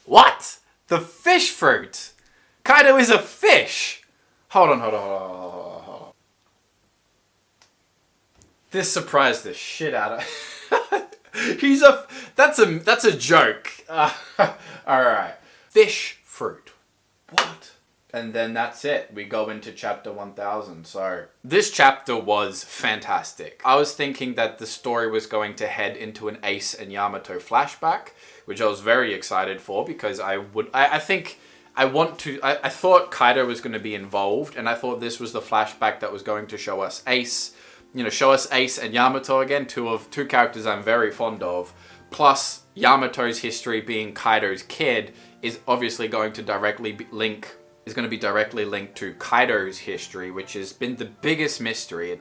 What? The fish fruit? Kaido is a fish! Hold on. This surprised the shit out of... That's a joke. Alright. Fish fruit. What? And then that's it. We go into chapter 1000. So this chapter was fantastic. I was thinking that the story was going to head into an Ace and Yamato flashback, which I was very excited for because I thought Kaido was going to be involved, and I thought this was the flashback that was going to show us Ace. Show us Ace and Yamato again, two characters I'm very fond of. Plus, Yamato's history being Kaido's kid is obviously going to be directly linked to Kaido's history, which has been the biggest mystery.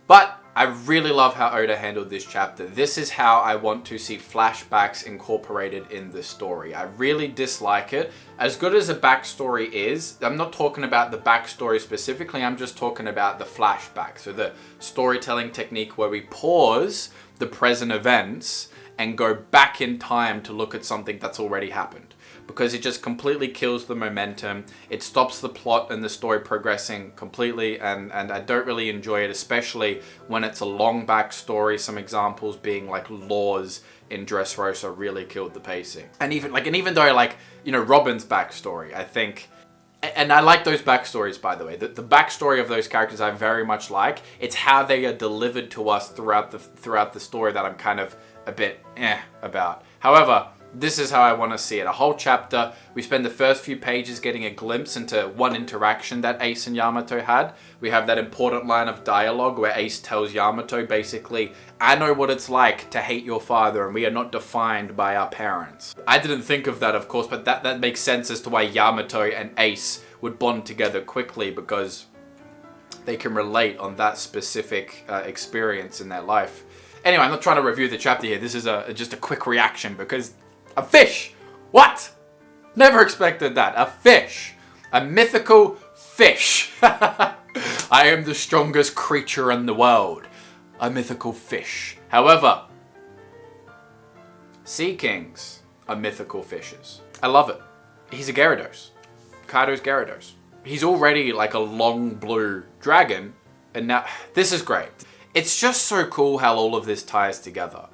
But I really love how Oda handled this chapter. This is how I want to see flashbacks incorporated in the story. I really dislike it. As good as a backstory is, I'm not talking about the backstory specifically, I'm just talking about the flashback. So the storytelling technique where we pause the present events and go back in time to look at something that's already happened. Because it just completely kills the momentum. It stops the plot and the story progressing completely, and I don't really enjoy it, especially when it's a long backstory. Some examples being like Laws in Dressrosa really killed the pacing. And even though Robin's backstory, I think, and I like those backstories, by the way. The backstory of those characters I very much like. It's how they are delivered to us throughout the story that I'm kind of a bit about. However, this is how I want to see it. A whole chapter. We spend the first few pages getting a glimpse into one interaction that Ace and Yamato had. We have that important line of dialogue where Ace tells Yamato basically, I know what it's like to hate your father and we are not defined by our parents. I didn't think of that, of course, but that makes sense as to why Yamato and Ace would bond together quickly, because they can relate on that specific experience in their life. Anyway, I'm not trying to review the chapter here. This is just a quick reaction because... A fish! What? Never expected that. A fish. A mythical fish. I am the strongest creature in the world. A mythical fish. However, sea kings are mythical fishes. I love it. He's a Gyarados. Kaido's Gyarados. He's already like a long blue dragon, and now this is great. It's just so cool how all of this ties together.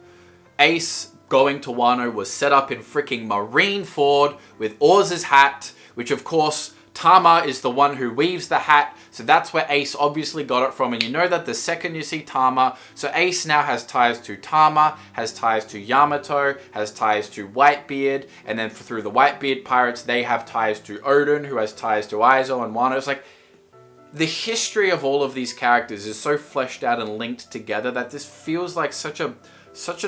Ace going to Wano was set up in freaking Marineford with Orz's hat, which of course Tama is the one who weaves the hat, so that's where Ace obviously got it from, and you know that the second you see Tama, so Ace now has ties to Tama, has ties to Yamato, has ties to Whitebeard, and then through the Whitebeard pirates, they have ties to Odin, who has ties to Aizo and Wano. It's like, the history of all of these characters is so fleshed out and linked together that this feels like such an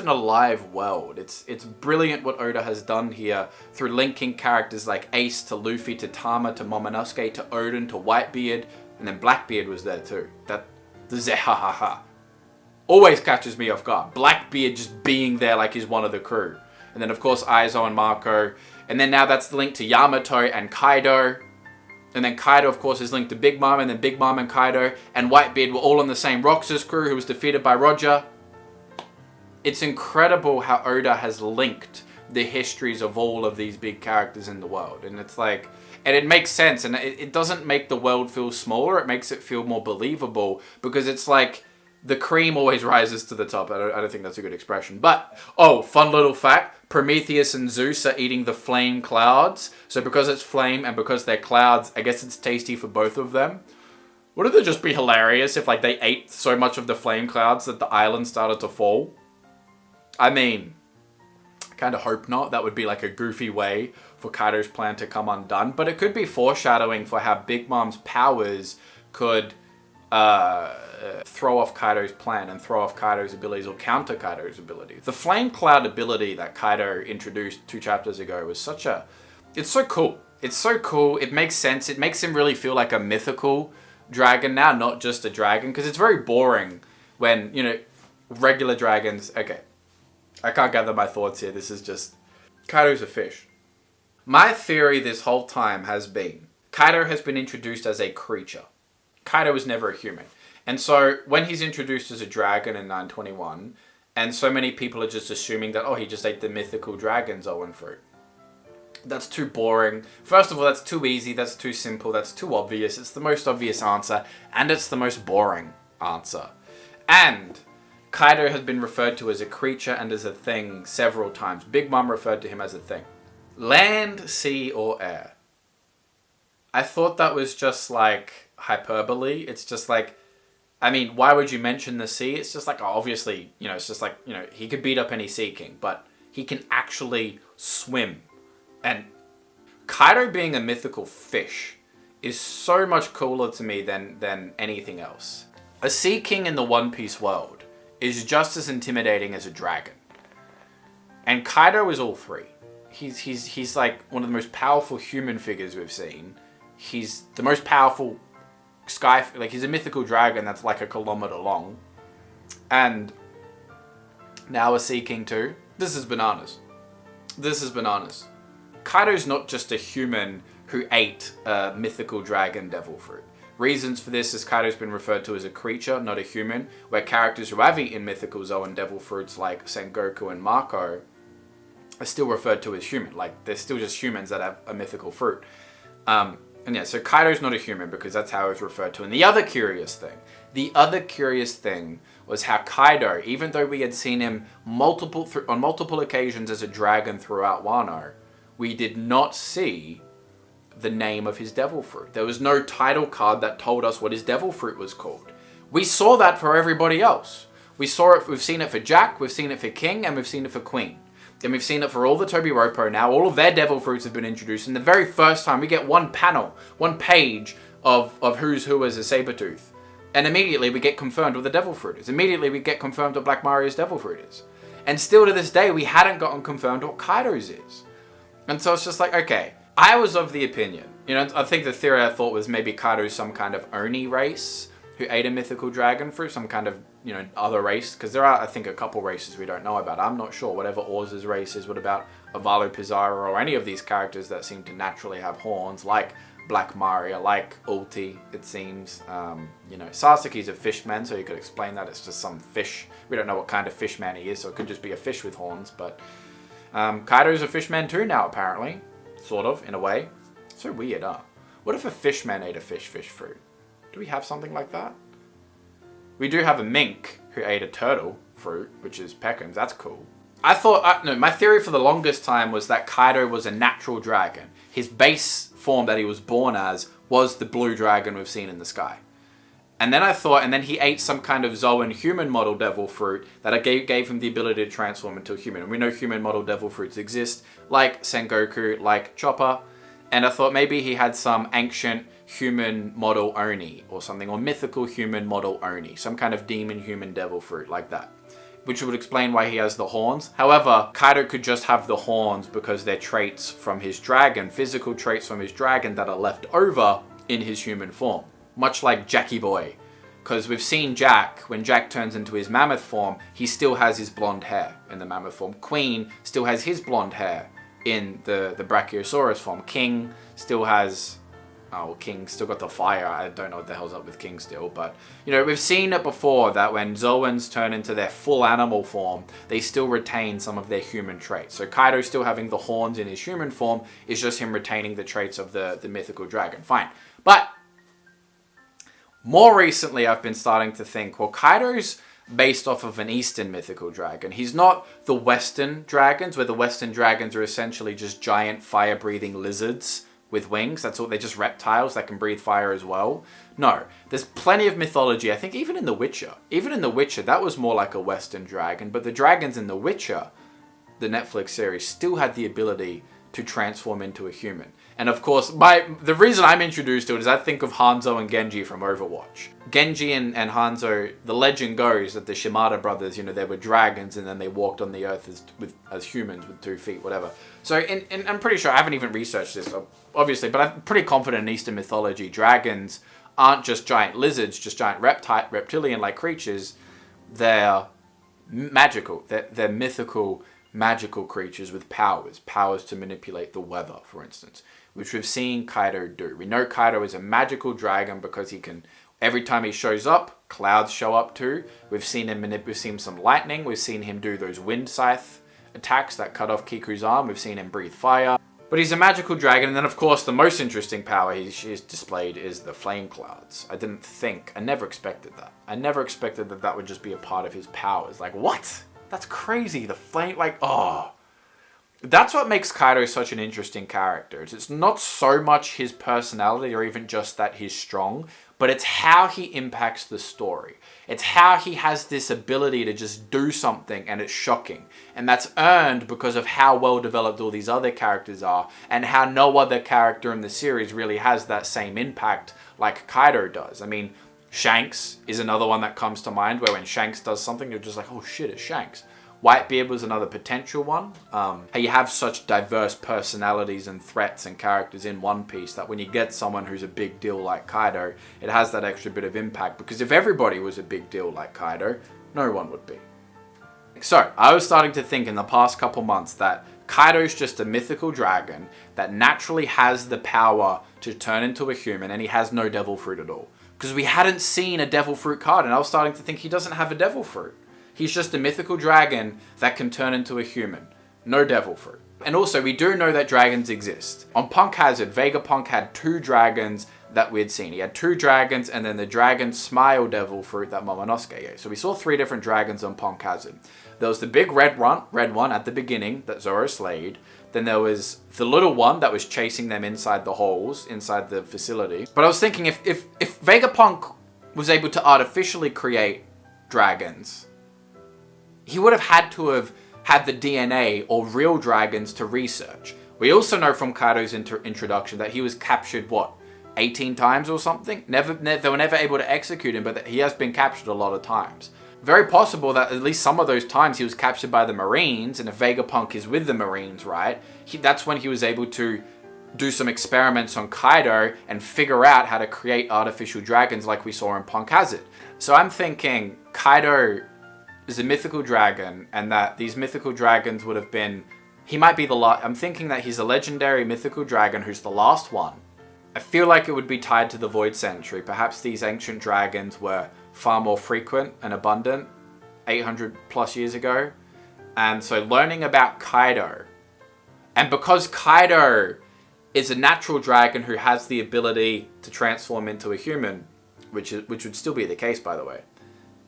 alive world. It's brilliant what Oda has done here through linking characters like Ace to Luffy to Tama to Momonosuke to Odin to Whitebeard, and then Blackbeard was there too. The Zehahaha always catches me off guard. Blackbeard just being there like he's one of the crew. And then of course Aizo and Marco. And then now that's linked to Yamato and Kaido. And then Kaido, of course, is linked to Big Mom, and then Big Mom and Kaido and Whitebeard were all on the same Roxas crew who was defeated by Roger. It's incredible how Oda has linked the histories of all of these big characters in the world. And it's like, and it makes sense. And it doesn't make the world feel smaller. It makes it feel more believable, because it's like the cream always rises to the top. I don't think that's a good expression. But, oh, fun little fact. Prometheus and Zeus are eating the flame clouds. So because it's flame and because they're clouds, I guess it's tasty for both of them. Wouldn't it just be hilarious if like they ate so much of the flame clouds that the island started to fall? I mean, I kind of hope not. That would be like a goofy way for Kaido's plan to come undone. But it could be foreshadowing for how Big Mom's powers could throw off Kaido's plan and throw off Kaido's abilities or counter Kaido's abilities. The Flame Cloud ability that Kaido introduced 2 chapters ago was it's so cool. It's so cool. It makes sense. It makes him really feel like a mythical dragon now, not just a dragon. Because it's very boring when, regular dragons... Okay. I can't gather my thoughts here. This is just... Kaido's a fish. My theory this whole time has been... Kaido has been introduced as a creature. Kaido was never a human. And so, when he's introduced as a dragon in 921, and so many people are just assuming that, oh, he just ate the mythical dragon's Owen fruit. That's too boring. First of all, that's too easy, that's too simple, that's too obvious. It's the most obvious answer, and it's the most boring answer. And Kaido has been referred to as a creature and as a thing several times. Big Mom referred to him as a thing. Land, sea, or air. I thought that was just like hyperbole. It's just like, I mean, why would you mention the sea? It's just like, obviously, it's just like, he could beat up any sea king, but he can actually swim. And Kaido being a mythical fish is so much cooler to me than anything else. A sea king in the One Piece world is just as intimidating as a dragon. And Kaido is all three. He's like one of the most powerful human figures we've seen. He's the most powerful he's a mythical dragon that's like 1 kilometer long. And now a sea king too. This is bananas. This is bananas. Kaido's not just a human who ate a mythical dragon devil fruit. Reasons for this is Kaido's been referred to as a creature, not a human, where characters who have eaten mythical Zoan devil fruits like Sengoku and Mako are still referred to as human. Like, they're still just humans that have a mythical fruit. So Kaido's not a human because that's how he was referred to. And the other curious thing was how Kaido, even though we had seen him on multiple occasions as a dragon throughout Wano, we did not see the name of his devil fruit. There was no title card that told us what his devil fruit was called. We saw that for everybody else. We've seen it for Jack, we've seen it for King, and we've seen it for Queen. And we've seen it for all the Tobi Roppo now. All of their devil fruits have been introduced. And the very first time we get one page of who's who as a Sabertooth. And immediately we get confirmed what the devil fruit is. Immediately we get confirmed what Black Mario's devil fruit is. And still to this day, we hadn't gotten confirmed what Kaido's is. And so it's just like, okay, I was of the opinion, I think the theory I thought was maybe Kaido's some kind of Oni race who ate a mythical dragon fruit, some kind of, other race. Because there are, I think, a couple races we don't know about. I'm not sure. Whatever Orz's race is, what about Avalo Pizarro or any of these characters that seem to naturally have horns, like Black Mario, like Ulti, it seems. Sasuke's a fishman, so you could explain that it's just some fish. We don't know what kind of fishman he is, so it could just be a fish with horns, but Kaido's a fishman too now, apparently. Sort of, in a way. So weird, huh? What if a fishman ate a fish fruit? Do we have something like that? We do have a mink who ate a turtle fruit, which is Peckham's. That's cool. I thought, my theory for the longest time was that Kaido was a natural dragon. His base form that he was born as was the blue dragon we've seen in the sky. And then he ate some kind of Zoan human model devil fruit that gave him the ability to transform into a human. And we know human model devil fruits exist, like Sengoku, like Chopper. And I thought maybe he had some ancient human model Oni or something, or mythical human model Oni, some kind of demon human devil fruit like that, which would explain why he has the horns. However, Kaido could just have the horns because they're traits from his dragon, physical traits from his dragon that are left over in his human form. Much like Jackie Boy. Because we've seen Jack, when Jack turns into his mammoth form, he still has his blonde hair in the mammoth form. Queen still has his blonde hair in the Brachiosaurus form. King still has... King still got the fire. I don't know what the hell's up with King still. But, we've seen it before that when Zoans turn into their full animal form, they still retain some of their human traits. So Kaido still having the horns in his human form is just him retaining the traits of the mythical dragon. Fine. But... more recently, I've been starting to think, well, Kaido's based off of an Eastern mythical dragon. He's not the Western dragons, where the Western dragons are essentially just giant fire-breathing lizards with wings. That's all. They're just reptiles that can breathe fire as well. No, there's plenty of mythology. I think even in The Witcher. Even in The Witcher, that was more like a Western dragon. But the dragons in The Witcher, the Netflix series, still had the ability to transform into a human. And of course, the reason I'm introduced to it is I think of Hanzo and Genji from Overwatch. Genji and Hanzo, the legend goes that the Shimada brothers, they were dragons and then they walked on the earth as humans with 2 feet, whatever. So I'm pretty sure, I haven't even researched this, obviously, but I'm pretty confident in Eastern mythology, dragons aren't just giant lizards, just giant reptilian-like creatures. They're magical. They're mythical, magical creatures with powers to manipulate the weather, for instance, which we've seen Kaido do. We know Kaido is a magical dragon because he can, every time he shows up, clouds show up too. We've seen some lightning. We've seen him do those wind scythe attacks that cut off Kiku's arm. We've seen him breathe fire. But he's a magical dragon, and then of course the most interesting power he's displayed is the flame clouds. I never expected that. I never expected that that would just be a part of his powers. Like, what? That's crazy. The flame, like, oh. That's what makes Kaido such an interesting character. It's not so much his personality or even just that he's strong, but it's how he impacts the story. It's how he has this ability to just do something and it's shocking. And that's earned because of how well developed all these other characters are and how no other character in the series really has that same impact like Kaido does. I mean, Shanks is another one that comes to mind where when Shanks does something, you're just like, oh shit, it's Shanks. Whitebeard was another potential one. How you have such diverse personalities and threats and characters in One Piece that when you get someone who's a big deal like Kaido, it has that extra bit of impact. Because if everybody was a big deal like Kaido, no one would be. So, I was starting to think in the past couple months that Kaido's just a mythical dragon that naturally has the power to turn into a human, and he has no devil fruit at all. Because we hadn't seen a devil fruit card, and I was starting to think he doesn't have a devil fruit. He's just a mythical dragon that can turn into a human. No devil fruit. And also, we do know that dragons exist. On Punk Hazard, Vegapunk had 2 dragons that we'd seen. He had 2 dragons and then the dragon smile devil fruit that Momonosuke gave. So we saw 3 different dragons on Punk Hazard. There was the big red one at the beginning that Zoro slayed. Then there was the little one that was chasing them inside the holes, inside the facility. But I was thinking if Vegapunk was able to artificially create dragons, he would have had to have had the DNA or real dragons to research. We also know from Kaido's introduction that he was captured, 18 times or something? They were never able to execute him, but he has been captured a lot of times. Very possible that at least some of those times he was captured by the Marines, and if Vegapunk is with the Marines, right? That's when he was able to do some experiments on Kaido and figure out how to create artificial dragons like we saw in Punk Hazard. So I'm thinking Kaido is a mythical dragon, and that these mythical dragons would have been... He might be the last... I'm thinking that he's a legendary mythical dragon who's the last one. I feel like it would be tied to the Void Century. Perhaps these ancient dragons were far more frequent and abundant 800 plus years ago. And so learning about Kaido, and because Kaido is a natural dragon who has the ability to transform into a human, which would still be the case, by the way,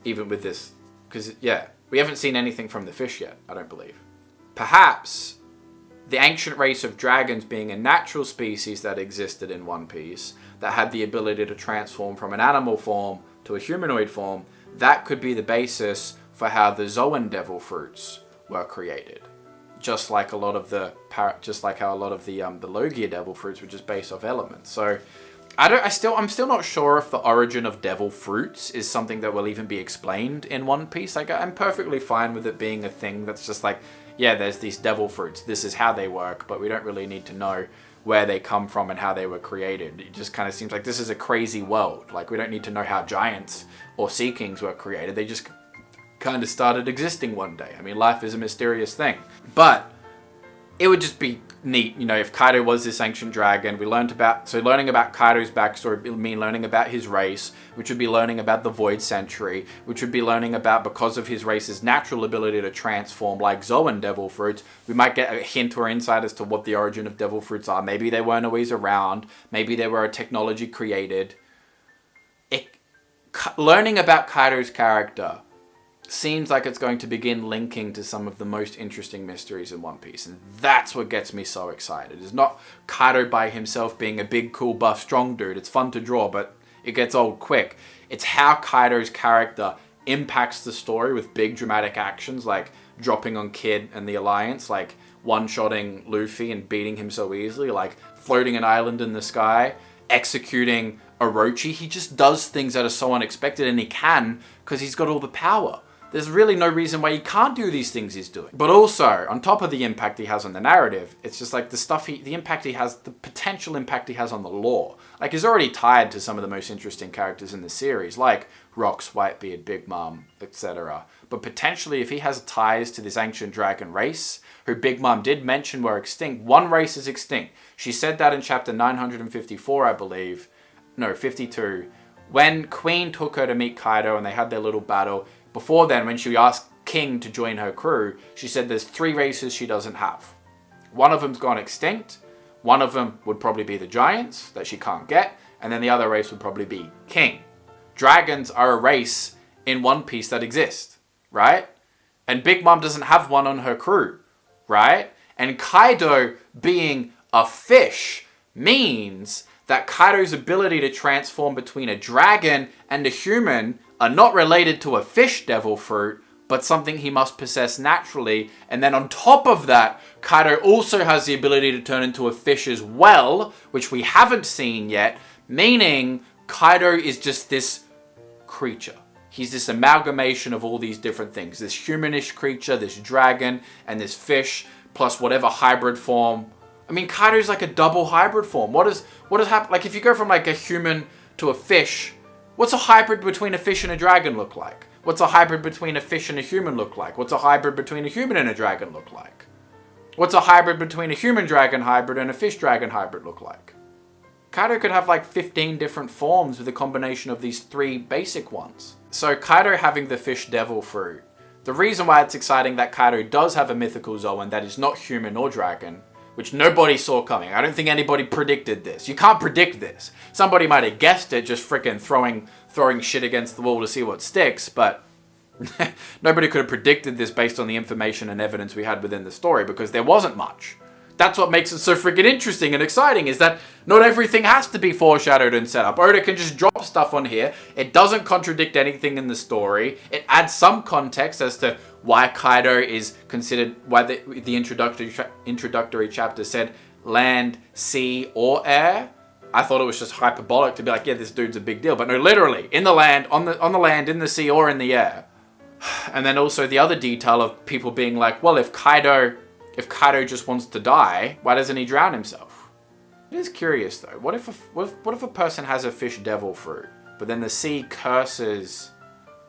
even with this... Because, yeah, we haven't seen anything from the fish yet, I don't believe. Perhaps the ancient race of dragons being a natural species that existed in One Piece, that had the ability to transform from an animal form to a humanoid form, that could be the basis for how the Zoan devil fruits were created. Just like a lot of the, how a lot of the Logia devil fruits were just based off elements. So... I'm still not sure if the origin of devil fruits is something that will even be explained in One Piece. Like, I'm perfectly fine with it being a thing that's just like, yeah, there's these devil fruits. This is how they work, but we don't really need to know where they come from and how they were created. It just kind of seems like this is a crazy world. Like, we don't need to know how giants or sea kings were created. They just kind of started existing one day. I mean, life is a mysterious thing. But it would just be neat, if Kaido was this ancient dragon. Learning about Kaido's backstory would mean learning about his race, which would be learning about the Void Century, which would be learning about, because of his race's natural ability to transform like Zoan devil fruits, we might get a hint or insight as to what the origin of devil fruits are. Maybe they weren't always around. Maybe they were a technology created. Learning about Kaido's character seems like it's going to begin linking to some of the most interesting mysteries in One Piece. And that's what gets me so excited. It's not Kaido by himself being a big, cool, buff, strong dude. It's fun to draw, but it gets old quick. It's how Kaido's character impacts the story with big dramatic actions, like dropping on Kid and the Alliance, like one-shotting Luffy and beating him so easily, like floating an island in the sky, executing Orochi. He just does things that are so unexpected, and he can because he's got all the power. There's really no reason why he can't do these things he's doing. But also, on top of the impact he has on the narrative, it's just like the impact he has, the potential impact he has on the lore. Like, he's already tied to some of the most interesting characters in the series, like Rocks, Whitebeard, Big Mom, etc. But potentially, if he has ties to this ancient dragon race, who Big Mom did mention were extinct, one race is extinct. She said that in chapter 954, I believe. No, 52. When Queen took her to meet Kaido and they had their little battle, before then, when she asked King to join her crew, she said there's 3 races she doesn't have. One of them's gone extinct, One of them would probably be the giants that she can't get, and then the other race would probably be king. Dragons are a race in One Piece that exist, right? And Big Mom doesn't have one on her crew, right? And Kaido being a fish means that Kaido's ability to transform between a dragon and a human are not related to a fish devil fruit, but something he must possess naturally. And then on top of that, Kaido also has the ability to turn into a fish as well, which we haven't seen yet, meaning Kaido is just this creature. He's this amalgamation of all these different things. This humanish creature, this dragon, and this fish, plus whatever hybrid form. I mean, Kaido's like a double hybrid form. What does happen? Like, if you go from like a human to a fish, what's a hybrid between a fish and a dragon look like? What's a hybrid between a fish and a human look like? What's a hybrid between a human and a dragon look like? What's a hybrid between a human-dragon hybrid and a fish-dragon hybrid look like? Kaido could have like 15 different forms with a combination of these 3 basic ones. So Kaido having the fish devil fruit, the reason why it's exciting that Kaido does have a mythical Zoan that is not human or dragon, which nobody saw coming. I don't think anybody predicted this. You can't predict this. Somebody might have guessed it, just freaking throwing shit against the wall to see what sticks, but nobody could have predicted this based on the information and evidence we had within the story, because there wasn't much. That's what makes it so freaking interesting and exciting, is that not everything has to be foreshadowed and set up. Oda can just drop stuff on here. It doesn't contradict anything in the story. It adds some context as to why Kaido is considered, why the introductory chapter said land, sea, or air. I thought it was just hyperbolic to be like, yeah, this dude's a big deal. But no, literally, in the land, on the land, in the sea, or in the air. And then also the other detail of people being like, well, if Kaido just wants to die, why doesn't he drown himself? It is curious though. What if a person has a fish devil fruit, but then the sea curses?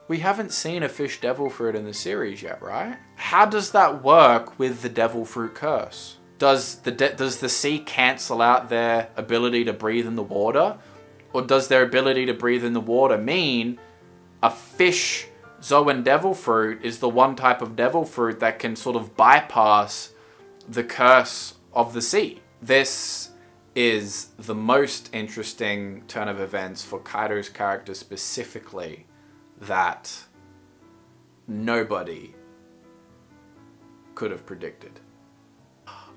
We haven't seen a fish devil fruit in the series yet, right? How does that work with the devil fruit curse? Does the sea cancel out their ability to breathe in the water? Or does their ability to breathe in the water mean a fish Zoan devil fruit is the one type of devil fruit that can sort of bypass the curse of the sea? This is the most interesting turn of events for Kaido's character specifically that nobody could have predicted.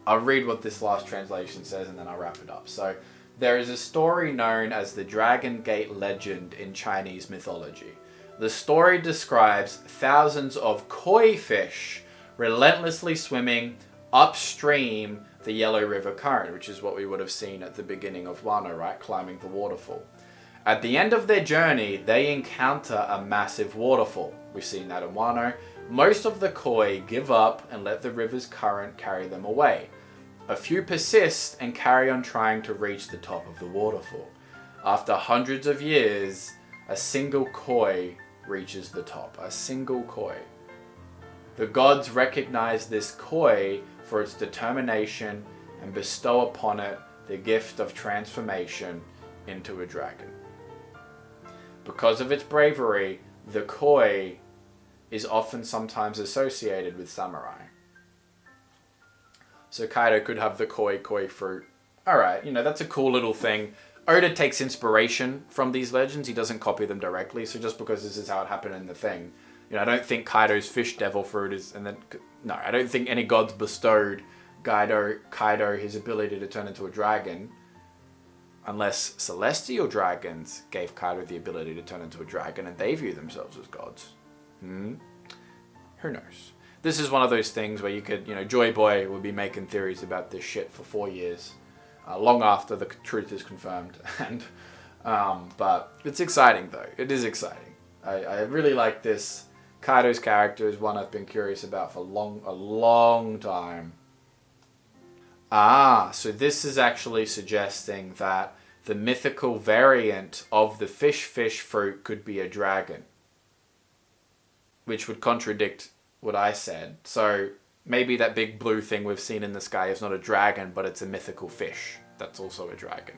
I'll read what this last translation says and then I'll wrap it up. So, there is a story known as the Dragon Gate legend in Chinese mythology. The story describes thousands of koi fish relentlessly swimming upstream the Yellow River current, which is what we would have seen at the beginning of Wano, right? Climbing the waterfall. At the end of their journey, they encounter a massive waterfall. We've seen that in Wano. Most of the koi give up and let the river's current carry them away. A few persist and carry on trying to reach the top of the waterfall. After hundreds of years, a single koi reaches the top. A single koi. The gods recognize this koi for its determination and bestow upon it the gift of transformation into a dragon. Because of its bravery, the koi is often sometimes associated with samurai. So Kaido could have the koi fruit. Alright, that's a cool little thing. Oda takes inspiration from these legends. He doesn't copy them directly. So just because this is how it happened in the thing, I don't think Kaido's fish devil fruit is, I don't think any gods bestowed Kaido his ability to turn into a dragon, unless celestial dragons gave Kaido the ability to turn into a dragon and they view themselves as gods. Who knows? This is one of those things where you could, Joy Boy would be making theories about this shit for 4 years. Long after the truth is confirmed, but it's exciting though. It is exciting. I really like this. Kaido's character is one I've been curious about for a long time. So this is actually suggesting that the mythical variant of the fish fruit could be a dragon, which would contradict what I said. So maybe that big blue thing we've seen in the sky is not a dragon, but it's a mythical fish that's also a dragon.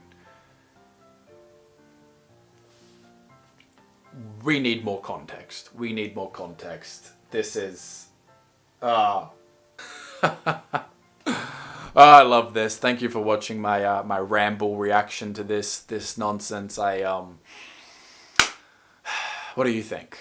We need more context. This is... Oh, I love this. Thank you for watching my my ramble reaction to this nonsense. What do you think?